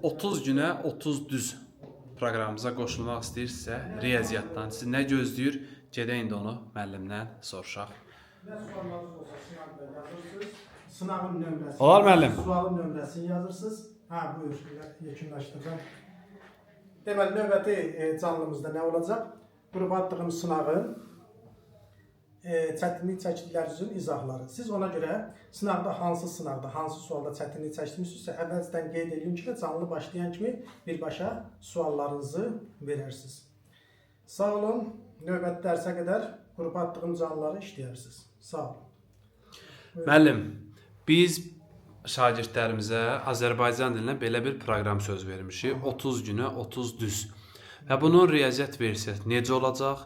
30 günə 30 düz proqramımıza qoşulmaq istəyirsə, riyaziyyatdan sizi nə gözləyir? Gedək indi onu müəllimdən soruşaq. Nə suallarınız olsa sınavda yazırsınız. Sınavın nömrəsini, Olar müəllim. sualın nömrəsini yazırsınız. Buyur, yekunlaşdıracağım. Deməli, növbəti canlımızda nə olacaq? Qrupa atdığım sınavın çətinlik çəkdiklərinizin izahları. Siz ona görə sınavda, hansı sualda çətinlik çəkdinizsə, əvvəlcədən qeyd edin ki, canlı başlayan kimi birbaşa suallarınızı verərsiniz. Sağ olun, növbəti dərsə qədər qrupa atdığım canlıları işləyərsiniz. Sağ olun. Müəllim, biz şagirdlərimizə Azərbaycan dilinə belə bir proqram söz vermişik. 30 günə 30 düz. Və bunun riyaziyyat versiyası necə olacaq?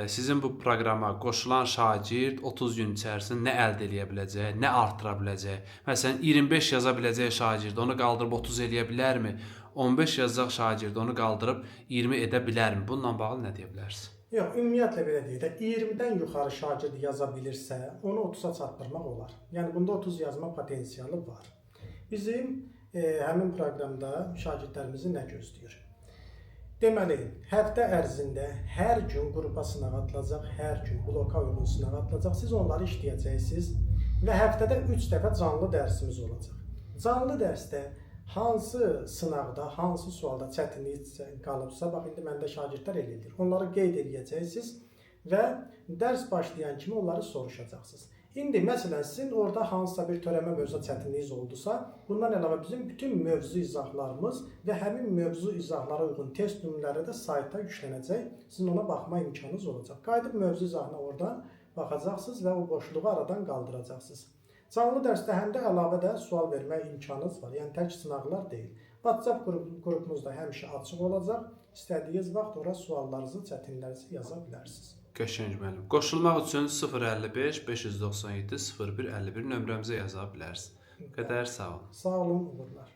Sizin bu proqrama qoşulan şagird 30 gün içərisində nə əldə edə biləcək, nə artıra biləcək? Məsələn, 25 yaza biləcək şagird onu qaldırıb 30 eləyə bilərmi? 15 yazacaq şagird onu qaldırıb 20 edə bilərmi? Bununla bağlı nə deyə bilərsiniz? Yox, ümumiyyətlə belə deyək də, 20-dən yuxarı şagird yaza bilirsə, onu 30-a çatdırmaq olar. Yəni, bunda 30 yazma potensialı var. Bizim həmin proqramda şagirdlərimizi nə gözləyir? Deməli, həftə ərzində hər gün qrupa sınaq atılacaq, hər gün bloka uyğun sınaq atılacaq. Siz onları işləyəcəksiniz və həftədə 3 dəfə canlı dərsimiz olacaq. Canlı dərsdə hansı sınaqda, hansı sualda çətinlik qalıbsa, bax, indi məndə şagirdlər eləyir. Onları qeyd edəcəksiniz və dərs başlayan kimi onları soruşacaqsınız. İndi, məsələn, sizin orada hansısa bir törəmə mövzuda çətinliyiniz oldusa, bundan əlavə bizim bütün mövzu izahlarımız və həmin mövzu izahlara uyğun test nümunələri də sayta yüklənəcək. Sizin ona baxma imkanınız olacaq. Qayıdıb mövzu izahına oradan baxacaqsınız və o boşluğu aradan qaldıracaqsınız. Canlı dərsdə həm də əlavə də sual vermək imkanınız var. Yəni, tək sınaqlar deyil. WhatsApp qrupumuzda həmişə açıq olacaq. İstədiyiniz vaxt ora suallarınızı, çətinlərinizi yaza bilərsiniz. Qəşəng müəllim. Qoşulmaq üçün 055 597 0151 nömrəmizə yaza bilərsiniz. Qədər sağ olun. Sağ olun, uğurlar.